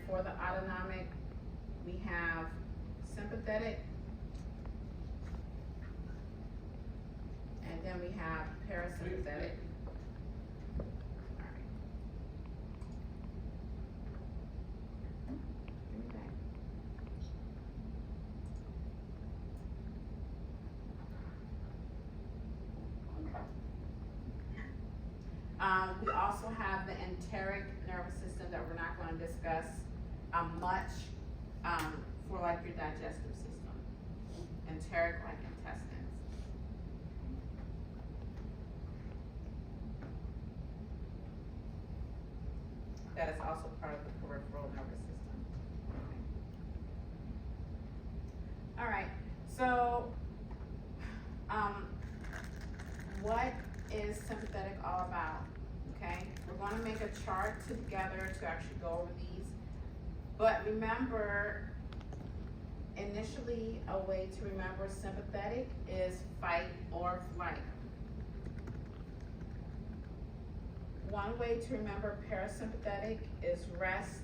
for the autonomic, we have sympathetic, and then we have parasympathetic. Alright. Give me that. We also have the enteric nervous system that we're not going to discuss much for like your digestive system. Enteric, like intestines. That is also part of the peripheral nervous system. All right, so what is sympathetic all about? Okay, we're going to make a chart together to actually go over these. But remember, initially, a way to remember sympathetic is fight or flight. One way to remember parasympathetic is rest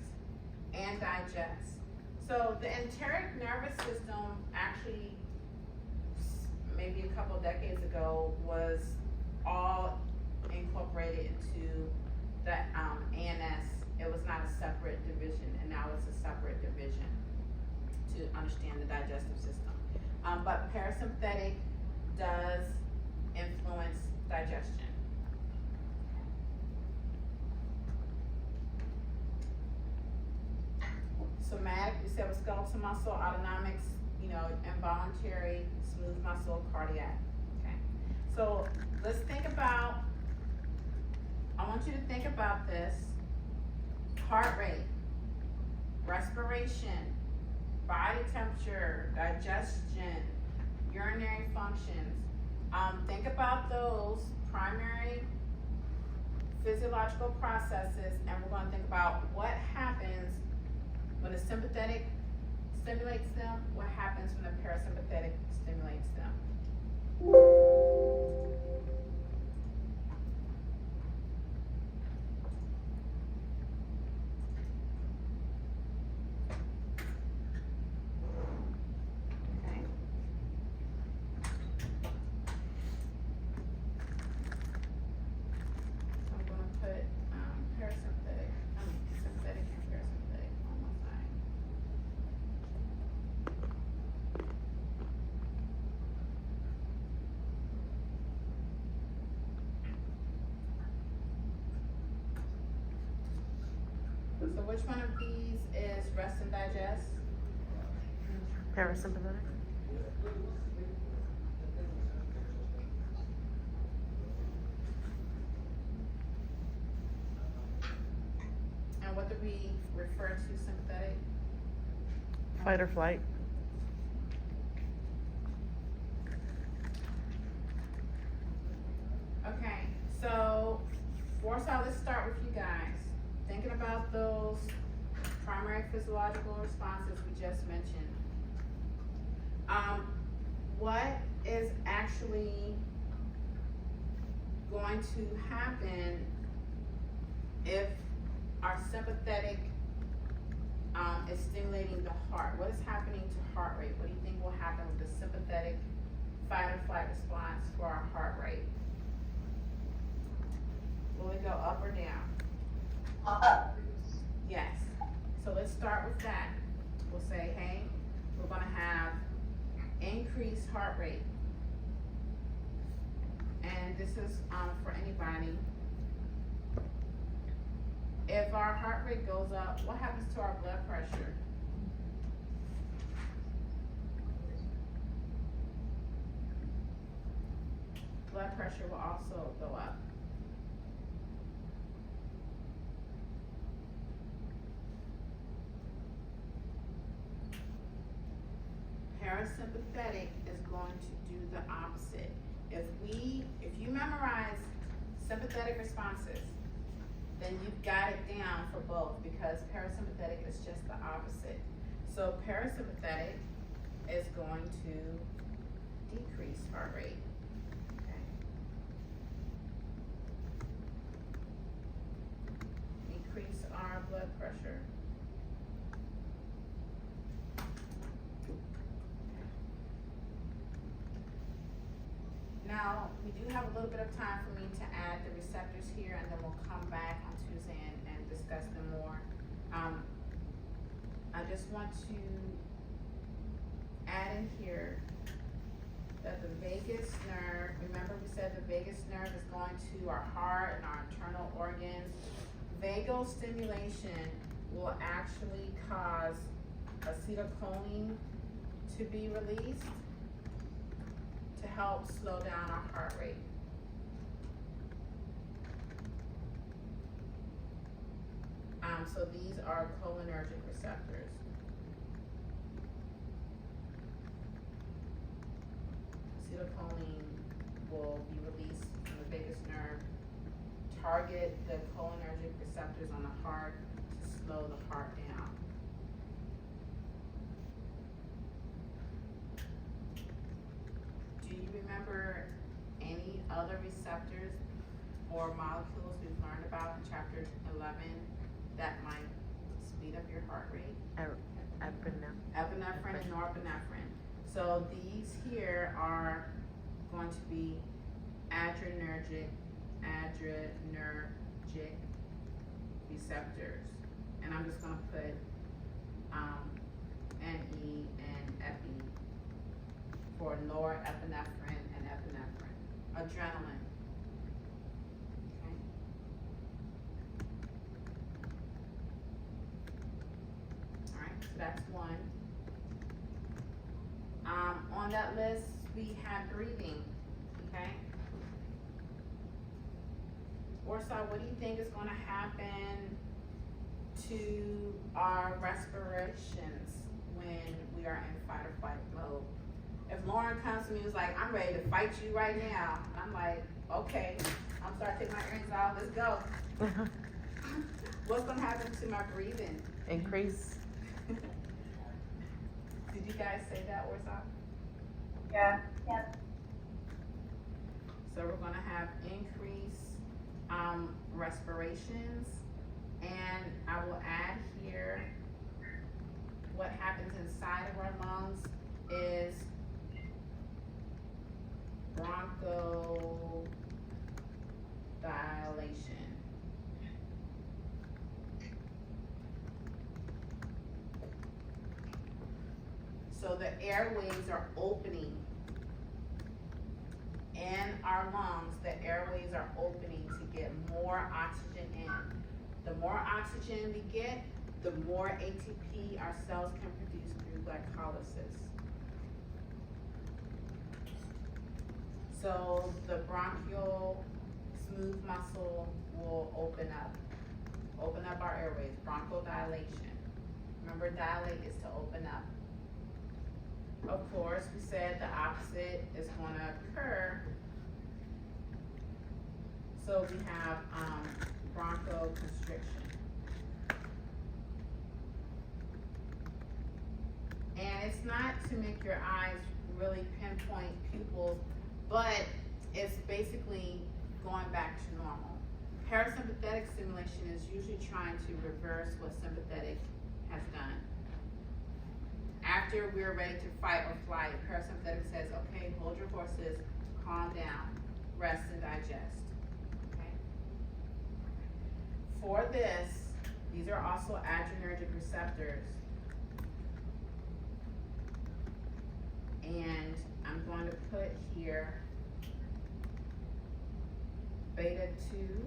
and digest. So the enteric nervous system actually, maybe a couple decades ago, was all incorporated into the ANS. It was not a separate division, and now it's a separate division to understand the digestive system. But parasympathetic does influence digestion. Somatic, we said, with skeletal muscle, autonomics, involuntary, smooth muscle, cardiac. Okay. So let's think about, I want you to think about this: heart rate, respiration, body temperature, digestion, urinary functions. Think about those primary physiological processes, and we're going to think about what happens when the sympathetic stimulates them, what happens when the parasympathetic stimulates them. Okay. So I'm going to put sympathetic and parasympathetic on one side. So which one of these is rest and digest? Parasympathetic. And what do we refer to sympathetic? Fight or flight. Okay, so let's start with you guys. Thinking about those primary physiological responses we just mentioned. What is actually going to happen if our sympathetic is stimulating the heart? What is happening to heart rate? What do you think will happen with the sympathetic fight or flight response for our heart rate? Will it go up or down? Up. Yes. So let's start with that. We'll say, hey, we're going to have increased heart rate. And this is for anybody. If our heart rate goes up, what happens to our blood pressure? Blood pressure will also go up. Parasympathetic is going to do the opposite. If you memorize sympathetic responses, then you've got it down for both, because parasympathetic is just the opposite. So parasympathetic is going to decrease heart rate. Okay. Decrease our blood pressure. now, we do have a little bit of time for me to add the receptors here, and then we'll come back on Tuesday and discuss them more. I just want to add in here that the vagus nerve, remember we said the vagus nerve is going to our heart and our internal organs. Vagal stimulation will actually cause acetylcholine to be released to help slow down our heart rate. So these are cholinergic receptors. Acetylcholine will be released from the vagus nerve, target the cholinergic receptors on the heart to slow the heart down. Do you remember any other receptors or molecules we've learned about in chapter 11 that might speed up your heart rate? Epinephrine and norepinephrine. So these here are going to be adrenergic receptors. And I'm just gonna put NE and epi for norepinephrine and epinephrine. Adrenaline. Okay. Alright, so that's one. On that list, we have breathing, okay? Warsaw, what do you think is gonna happen to our respirations when we are in fight or flight mode? If Lauren comes to me and is like, I'm ready to fight you right now, I'm like, okay, I'm starting to take my earrings off, let's go. What's gonna happen to my breathing? Increase. Did you guys say that, Warsaw? Yeah. Yeah. So we're gonna have increased respirations, and I will add here what happens inside of our lungs is bronchodilation. So the airways are opening. In our lungs, the airways are opening to get more oxygen in. The more oxygen we get, the more ATP our cells can produce through glycolysis. So the bronchial smooth muscle will open up our airways, bronchodilation. Remember, dilate is to open up. Of course, we said the opposite is going to occur. So we have bronchoconstriction. And it's not to make your eyes really pinpoint pupils, but it's basically going back to normal. Parasympathetic stimulation is usually trying to reverse what sympathetic has done. After we're ready to fight or flight, parasympathetic says, okay, hold your horses, calm down, rest and digest, okay? For this, these are also adrenergic receptors. And I'm going to put here beta 2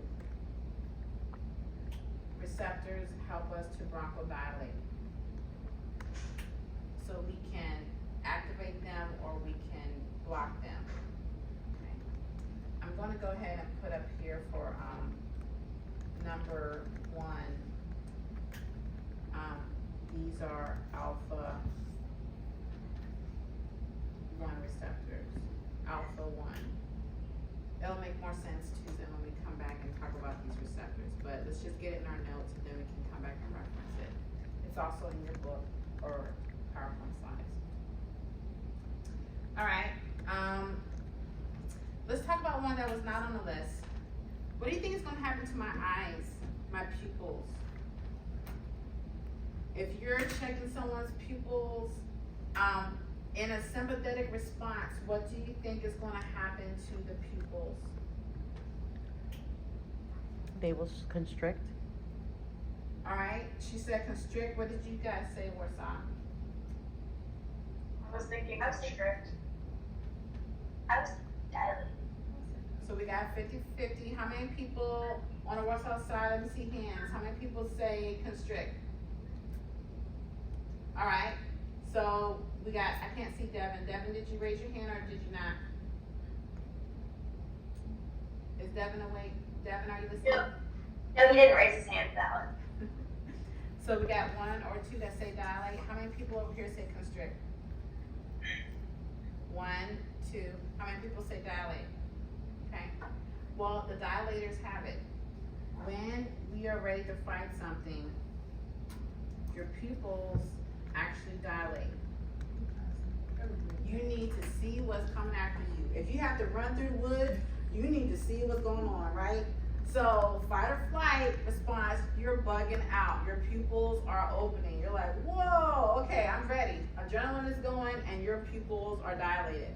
receptors help us to bronchodilate. So we can activate them or we can block them. Okay. I'm going to go ahead and put up here for number 1. These are alpha 1 receptors. Alpha 1. It'll make more sense Tuesday when we come back and talk about these receptors, but let's just get it in our notes and then we can come back and reference it. It's also in your book or PowerPoint slides. All right, let's talk about one that was not on the list. What do you think is gonna happen to my eyes, my pupils? If you're checking someone's pupils, in a sympathetic response, what do you think is gonna happen to the pupils? They will constrict. Alright, she said constrict, what did you guys say, Warsaw? I was thinking constrict. I was dilate. So we got 50-50, how many people on the Warsaw side, let me see hands, how many people say constrict? Alright, so we got, I can't see Devin. Devin, did you raise your hand or did you not? Is Devin awake? Devin, are you listening? No, he didn't raise his hand for that one. So we got 1 or 2 that say dilate. How many people over here say constrict? 1, 2. How many people say dilate? Okay. Well, the dilators have it. When we are ready to fight something, your pupils actually dilate. You need to see what's coming after you. If you have to run through the woods, you need to see what's going on, right? So fight or flight response, you're bugging out. Your pupils are opening. You're like, whoa, okay, I'm ready. Adrenaline is going and your pupils are dilated.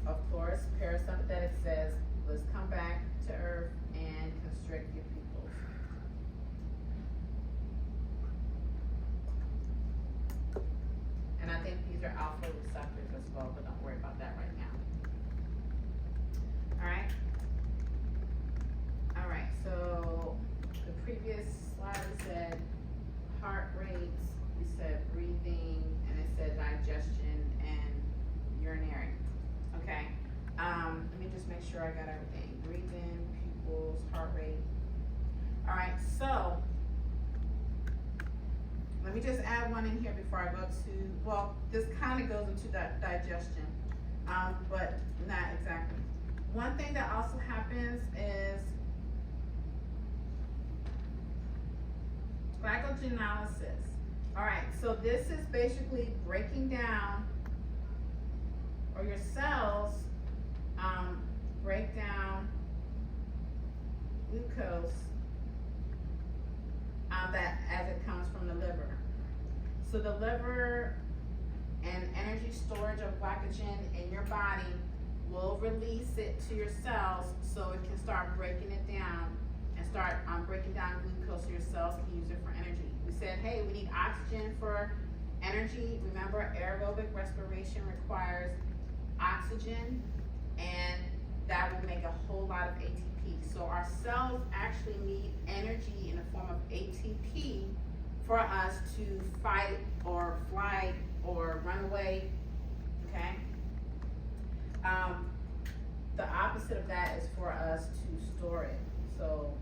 Of course, parasympathetic says, let's come back to earth and constrict your pupils. And I think these are alpha receptors as well, but don't worry about that right now. Alright? Alright, so the previous slide we said heart rates, we said breathing, and it said digestion and urinary. Okay? Let me just make sure I got everything. Breathing, pupils, heart rate. Alright, so let me just add one in here before I go to, well, this kind of goes into that digestion, but not exactly. One thing that also happens is glycogenolysis. All right, so this is basically breaking down, or your cells break down glucose that as it comes from the liver. So the liver and energy storage of glycogen in your body will release it to your cells so it can start breaking it down and start breaking down glucose so your cells can use it for energy. We said, hey, we need oxygen for energy. Remember, aerobic respiration requires oxygen, and that will make a whole lot of ATP. So our cells actually need energy in the form of ATP for us to fight or flight or run away, okay? The opposite of that is for us to store it. So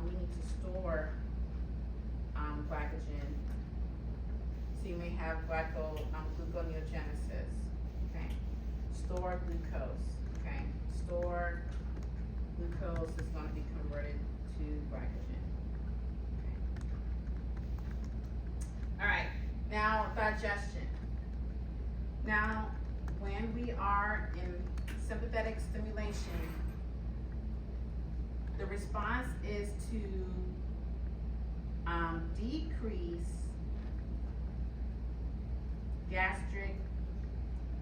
we need to store glycogen. So you may have gluconeogenesis, okay? Store glucose, okay? Store glucose is going to be converted to glycogen. Okay. All right, now digestion. Now, when we are in sympathetic stimulation, the response is to decrease gastric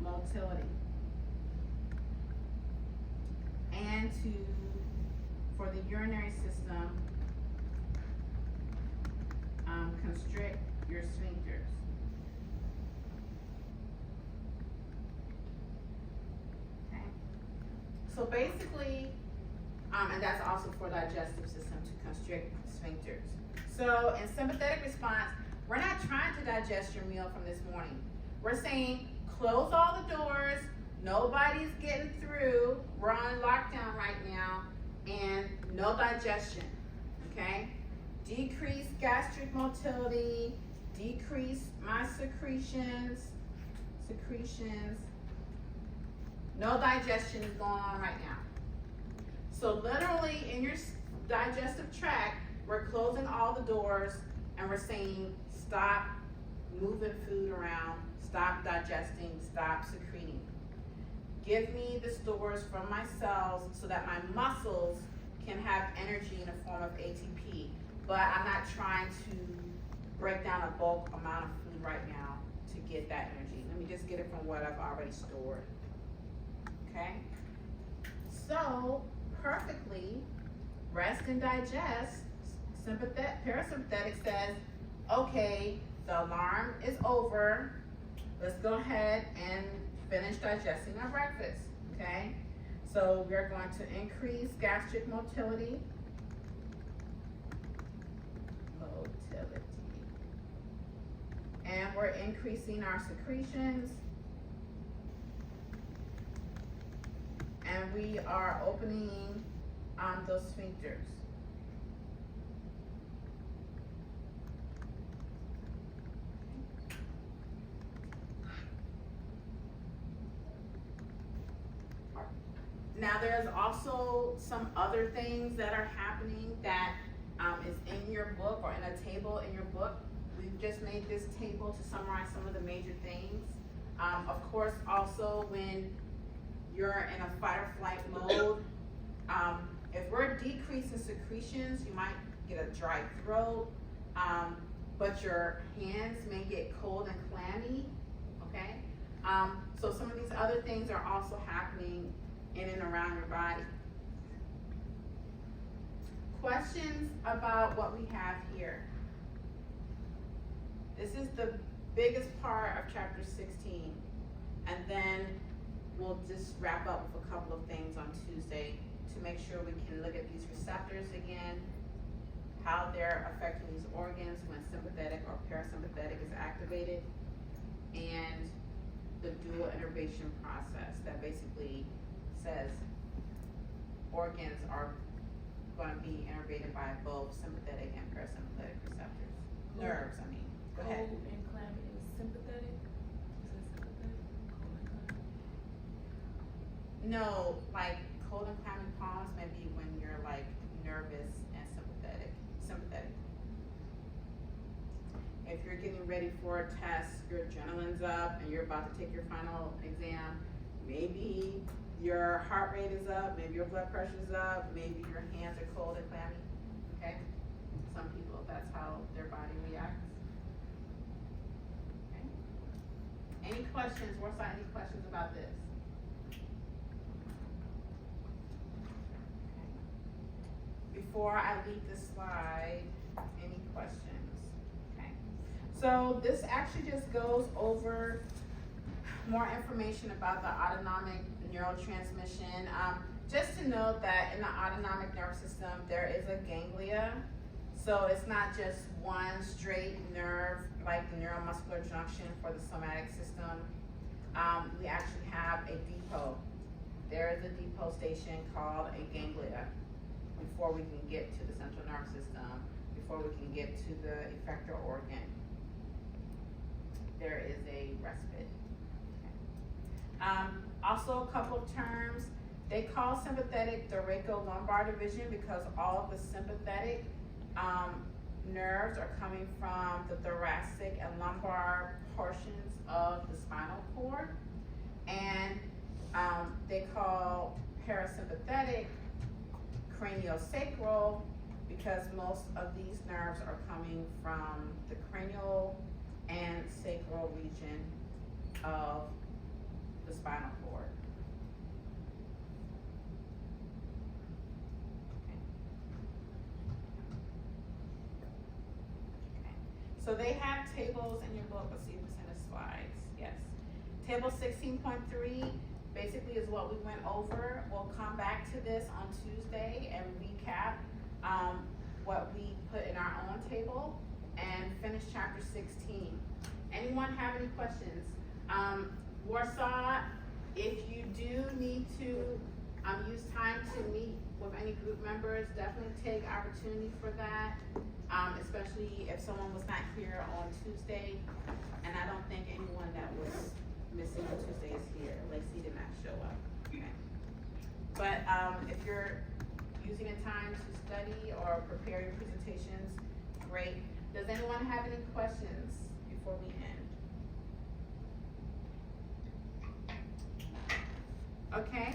motility and for the urinary system, constrict your sphincters. Okay. So basically, and that's also for digestive system to constrict sphincters. So in sympathetic response, we're not trying to digest your meal from this morning. We're saying close all the doors, nobody's getting through, we're on lockdown right now, and no digestion, okay? Decrease gastric motility, decrease my secretions, no digestion is going on right now. So literally in your digestive tract, we're closing all the doors and we're saying stop moving food around, stop digesting, stop secreting. Give me the stores from my cells so that my muscles can have energy in the form of ATP. But I'm not trying to break down a bulk amount of food right now to get that energy. Let me just get it from what I've already stored. Okay? So, perfectly, rest and digest, parasympathetic says, okay, the alarm is over. Let's go ahead and finish digesting our breakfast, okay? So we're going to increase gastric motility. And we're increasing our secretions. And we are opening those sphincters. Now there's also some other things that are happening that is in your book or in a table in your book. We've just made this table to summarize some of the major things. Of course, also when you're in a fight or flight mode, if we're decreasing secretions, you might get a dry throat, but your hands may get cold and clammy, okay? So some of these other things are also happening in and around your body. Questions about what we have here? This is the biggest part of chapter 16, and then we'll just wrap up with a couple of things on Tuesday to make sure we can look at these receptors again, how they're affecting these organs when sympathetic or parasympathetic is activated, and the dual innervation process that basically says organs are going to be innervated by both sympathetic and parasympathetic receptors. Nerves, I mean. Go ahead. Cold and clammy is sympathetic? Is that sympathetic? Cold and clammy? No, like cold and clammy palms may be when you're like nervous and sympathetic. If you're getting ready for a test, your adrenaline's up and you're about to take your final exam, maybe your heart rate is up, maybe your blood pressure's up, maybe your hands are cold and clammy, okay? Some people, that's how their body reacts. Okay. Any questions, Warsaw, any questions about this? Okay. Before I leave this slide, any questions? Okay. So this actually just goes over more information about the autonomic neurotransmission. Just to note that in the autonomic nervous system, there is a ganglia. So it's not just one straight nerve like the neuromuscular junction for the somatic system. We actually have a depot. There is a depot station called a ganglia before we can get to the central nervous system, before we can get to the effector organ. There is a respite. Also, a couple of terms. They call sympathetic the thoracolumbar division because all of the sympathetic nerves are coming from the thoracic and lumbar portions of the spinal cord. And they call parasympathetic craniosacral because most of these nerves are coming from the cranial and sacral region of the spinal cord. Okay. So they have tables in your book. Let's see if it's in the slides. Yes. Table 16.3 basically is what we went over. We'll come back to this on Tuesday and recap what we put in our own table and finish chapter 16. Anyone have any questions? Warsaw, if you do need to use time to meet with any group members, definitely take opportunity for that, especially if someone was not here on Tuesday. And I don't think anyone that was missing on Tuesday is here. Lacey did not show up. Okay. But if you're using a time to study or prepare your presentations, great. Does anyone have any questions before we end? Okay,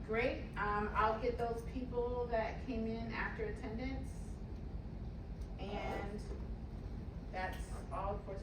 great. I'll get those people that came in after attendance. And that's all for